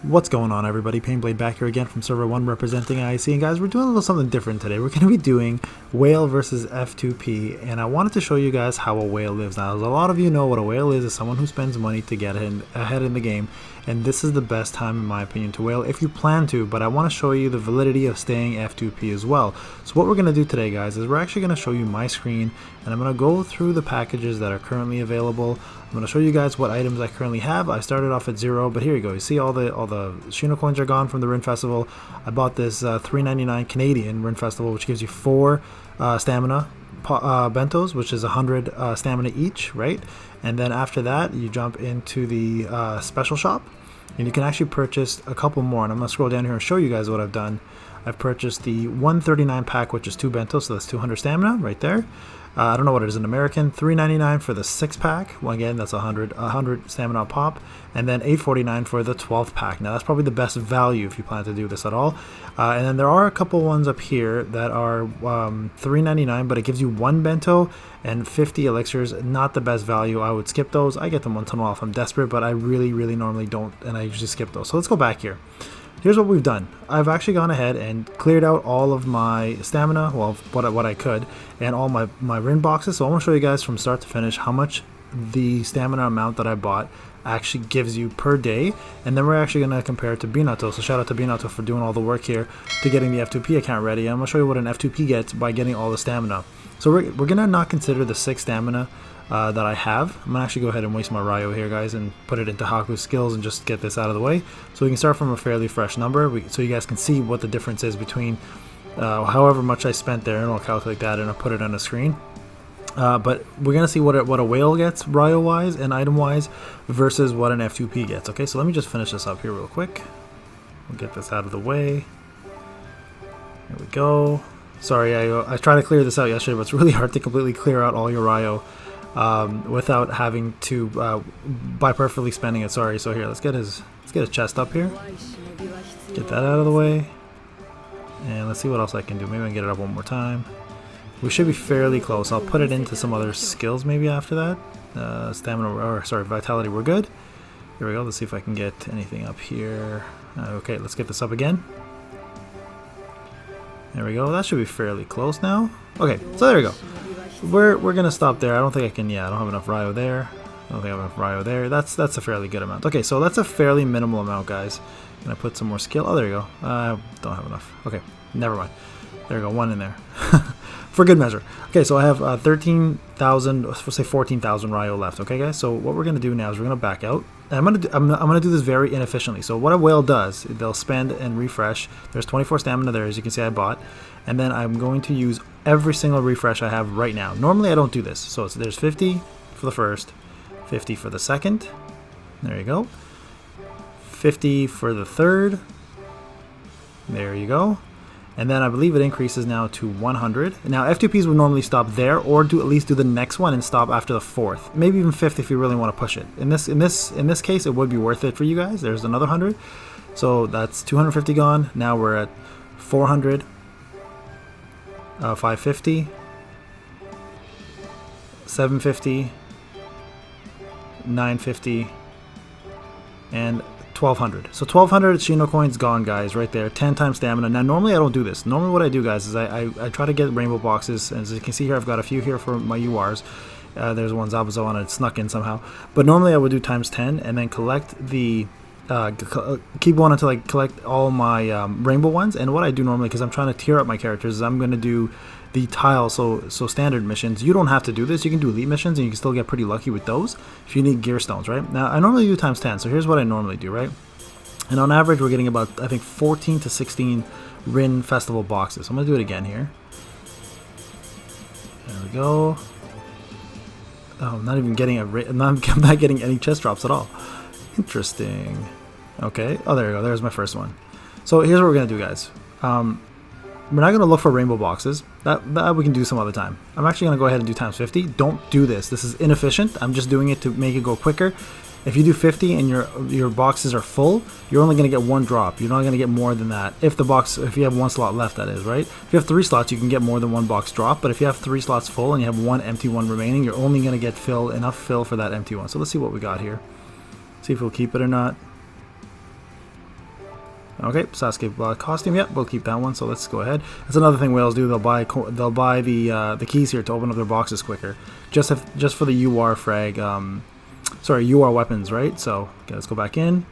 What's going on, everybody? Payneblade back here again from server 1 representing IC, and guys, we're doing a little something different today. We're going to be doing whale versus F2P, and I wanted to show you guys how a whale lives. Now, as a lot of you know, what a whale is someone who spends money to get ahead in the game, and this is the best time, in my opinion, to whale if you plan to, but I want to show you the validity of staying F2P as well. So what we're going to do today, guys, is we're actually going to show you my screen, and I'm going to go through the packages that are currently available. I'm going to show you guys what items I currently have. I started off at 0, but here you go. You see all the Shino coins are gone from the Rinne Festival. I bought this $3.99 Canadian Rinne Festival, which gives you 4 stamina bentos, which is 100 stamina each, right? And then after that, you jump into the special shop, and you can actually purchase a couple more. And I'm going to scroll down here and show you guys what I've done. I've purchased the 139 pack, which is 2 bentos, so that's 200 stamina right there. I don't know what it is in American. $3.99 for the 6-pack. Well, again, that's 100 stamina pop, and then $8.49 for the 12th pack. Now, that's probably the best value if you plan to do this at all. And then there are a couple ones up here that are $3.99, but it gives you 1 bento and 50 elixirs. Not the best value. I would skip those. I get them once in a while if I'm desperate, but I really normally don't, and I usually skip those. So let's go back here. Here's what we've done. I've actually gone ahead and cleared out all of my stamina, well, what I could, and all my Rinne boxes. So I want to show you guys from start to finish how much the stamina amount that I bought actually gives you per day, and then we're actually going to compare it to Binato. So shout out to Binato for doing all the work here to getting the F2P account ready. I'm going to show you what an F2P gets by getting all the stamina. So we're going to not consider the 6 stamina that I have. I'm gonna actually go ahead and waste my Ryo here, guys, and put it into Haku's skills and just get this out of the way, so we can start from a fairly fresh number, so you guys can see what the difference is between however much I spent there, and I'll calculate that and I'll put it on the screen. But we're gonna see what a whale gets Ryo wise and item wise versus what an F2P gets. Okay, so let me just finish this up here real quick. We'll get this out of the way. There we go. Sorry, I tried to clear this out yesterday, but it's really hard to completely clear out all your Ryo without having to by perfectly spending it. Sorry. So here, let's get his chest up here. Get that out of the way, and let's see what else I can do. Maybe I can get it up one more time. We should be fairly close. I'll put it into some other skills maybe after that. Stamina, or sorry, vitality. We're good. Here we go. Let's see if I can get anything up here. Okay, let's get this up again. There we go. That should be fairly close now. Okay, so there we go. We're gonna stop there. I don't think I can. Yeah, I don't have enough Ryo there. I don't think I have enough Ryo there. That's a fairly good amount. Okay, so that's a fairly minimal amount, guys. Gonna put some more skill. Oh, there you go. I don't have enough. Okay, never mind. There we go. 1 in there for good measure. Okay, so I have 13,000. Let's say 14,000 Ryo left. Okay, guys. So what we're gonna do now is we're gonna back out. And I'm gonna do this very inefficiently. So what a whale does, they'll spend and refresh. There's 24 stamina there, as you can see I bought, and then I'm going to use every single refresh I have right now. Normally I don't do this. So there's 50 for the first, 50 for the second. There you go. 50 for the third. There you go. And then I believe it increases now to 100. Now F2Ps would normally stop there, or at least do the next one and stop after the 4th, maybe even 5th if you really want to push it. In this case, it would be worth it for you guys. There's another 100, so that's 250 gone. Now we're at 400, 550, 750, 950, and 1200. So 1200 Shino coins gone, guys, right there. 10 times stamina. Now normally I don't do this. Normally what I do, guys, is I try to get rainbow boxes, and as you can see here, I've got a few here for my URs. There's one Zabuzo on it, snuck in somehow, but normally I would do times 10 and then collect the keep going until I collect all my rainbow ones. And what I do normally, because I'm trying to tier up my characters, is I'm going to do the tile, so standard missions. You don't have to do this. You can do elite missions, and you can still get pretty lucky with those if you need gear stones, right? Now I normally do times 10, so here's what I normally do, right? And on average we're getting about, I think, 14 to 16 Rinne Festival boxes. I'm gonna do it again here. There we go. Oh, I'm not even getting I'm not getting any chest drops at all. Interesting. Okay. Oh, there you go. There's my first one. So here's what we're gonna do, guys. We're not going to look for rainbow boxes. That we can do some other time. I'm actually going to go ahead and do times 50. Don't do this. This is inefficient. I'm just doing it to make it go quicker. If you do 50 and your boxes are full, you're only going to get 1 drop. You're not going to get more than that. If you have 1 slot left, that is, right? If you have 3 slots, you can get more than 1 box drop. But if you have 3 slots full and you have 1 empty one remaining, you're only going to get enough fill for that empty one. So let's see what we got here. See if we'll keep it or not. Okay, Sasuke costume. Yep, we'll keep that one. So let's go ahead. That's another thing whales do. They'll buy the keys here to open up their boxes quicker, just for the UR frag. Sorry, UR weapons, right? So okay, let's go back in.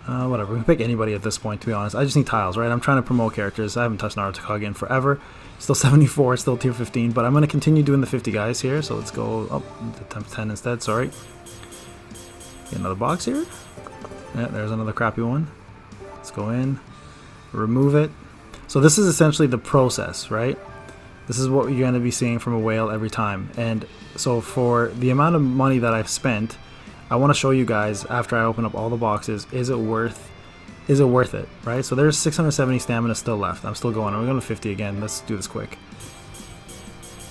Whatever, we can pick anybody at this point, to be honest. I just need tiles, right? I'm trying to promote characters. I haven't touched RoKage in forever. Still 74, still tier 15, but I'm going to continue doing the 50 guys here. So let's go up to times 10 instead, sorry. Get another box here. Yeah, there's another crappy one. Let's go in, remove it. So this is essentially the process, right? This is what you're going to be seeing from a whale every time. And so for the amount of money that I've spent, I want to show you guys after I open up all the boxes, is it worth it, right? So there's 670 stamina still left. I'm still going. I'm going to 50 again. Let's do this quick.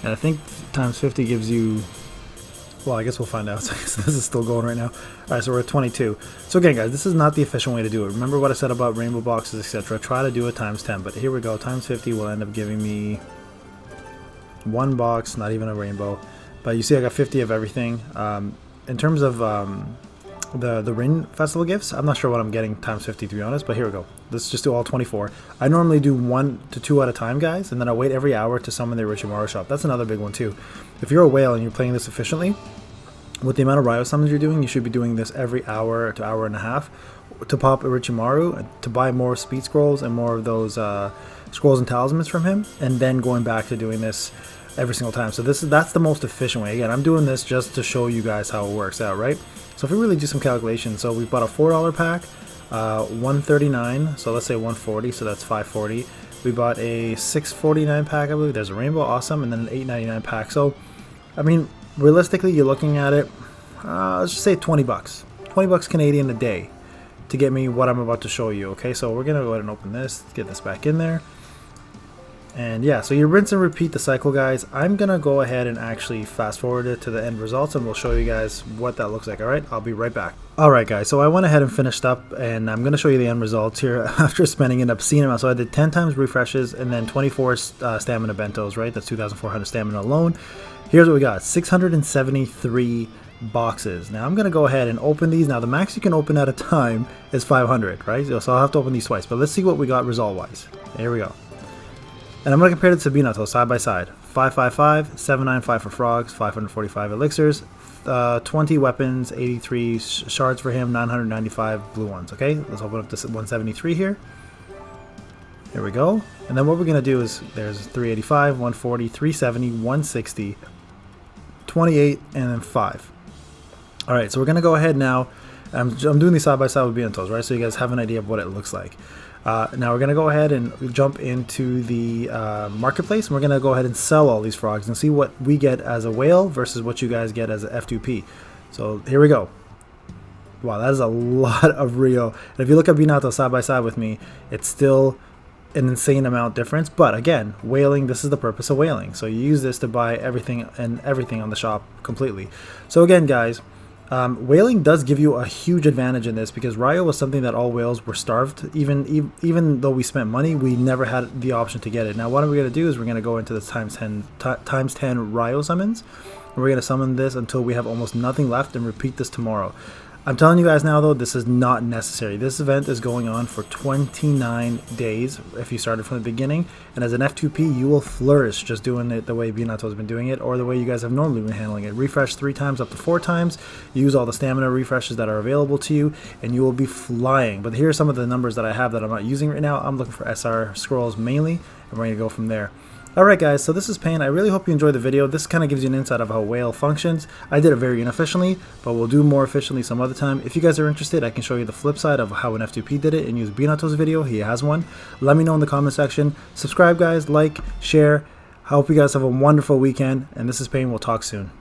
And I think times 50 gives you, well, I guess we'll find out. So this is still going right now. All right, so we're at 22. So again, guys, this is not the efficient way to do it. Remember what I said about rainbow boxes, etc. Try to do it times 10, but here we go. Times 50 will end up giving me one box, not even a rainbow. But you see I got 50 of everything. In terms of the Rinne festival gifts, I'm not sure what I'm getting times 50, to be honest, but here we go. Let's just do all 24. I normally do 1 to 2 at a time, guys, and then I wait every hour to summon the Orochimaru shop. That's another big one too. If you're a whale and you're playing this efficiently, with the amount of Ryo summons you're doing, you should be doing this every hour to hour and a half to pop Orochimaru, to buy more speed scrolls and more of those scrolls and talismans from him, and then going back to doing this every single time. So that's the most efficient way. Again, I'm doing this just to show you guys how it works out, right? So if we really do some calculations, so we bought a $4 pack, 139, so let's say 140, so that's 540. We bought a 649 pack, I believe. There's a rainbow, awesome, and then an 899 pack. So I mean, realistically, you're looking at it, let's just say 20 bucks 20 bucks Canadian a day to get me what I'm about to show you. Okay, so we're gonna go ahead and open this, get this back in there. And yeah, so you rinse and repeat the cycle, guys. I'm gonna go ahead and actually fast forward it to the end results, and we'll show you guys what that looks like. All right, I'll be right back. All right, guys, so I went ahead and finished up, and I'm gonna show you the end results here after spending an obscene amount. So I did 10 times refreshes and then 24 stamina bentos, right? That's 2,400 stamina alone. Here's what we got: 673 boxes. Now I'm gonna go ahead and open these. Now the max you can open at a time is 500, right? So I'll have to open these twice, but let's see what we got result wise. Here we go. And I'm going to compare it to Binato side by side. 555, 795 for frogs, 545 elixirs, 20 weapons, 83 shards for him, 995 blue ones. Okay, let's open up this 173 here. Here we go. And then what we're going to do is there's 385, 140, 370, 160, 28, and then 5. All right, so we're going to go ahead now. I'm doing these side by side with Binatos, right? So you guys have an idea of what it looks like. Now we're going to go ahead and jump into the marketplace, and we're going to go ahead and sell all these frogs and see what we get as a whale versus what you guys get as a F2P. So here we go. Wow, that is a lot of Rio. And if you look at Binato side by side with me, it's still an insane amount difference. But again, whaling, this is the purpose of whaling. So you use this to buy everything on the shop completely. So again, guys, whaling does give you a huge advantage in this, because Ryo was something that all whales were starved. Even though we spent money, we never had the option to get it. Now what we're going to do is we're going to go into the times 10 Ryo summons, and we're going to summon this until we have almost nothing left and repeat this tomorrow. I'm telling you guys now, though, this is not necessary. This event is going on for 29 days if you started from the beginning. And as an F2P, you will flourish just doing it the way Binato has been doing it, or the way you guys have normally been handling it. Refresh 3 times up to 4 times. Use all the stamina refreshes that are available to you, and you will be flying. But here are some of the numbers that I have that I'm not using right now. I'm looking for SR scrolls mainly, and we're going to go from there. Alright guys, so this is Payne. I really hope you enjoyed the video. This kind of gives you an insight of how whale functions. I did it very inefficiently, but we'll do more efficiently some other time. If you guys are interested, I can show you the flip side of how an F2P did it and use Binato's video. He has one. Let me know in the comment section. Subscribe guys, like, share. I hope you guys have a wonderful weekend, and this is Payne. We'll talk soon.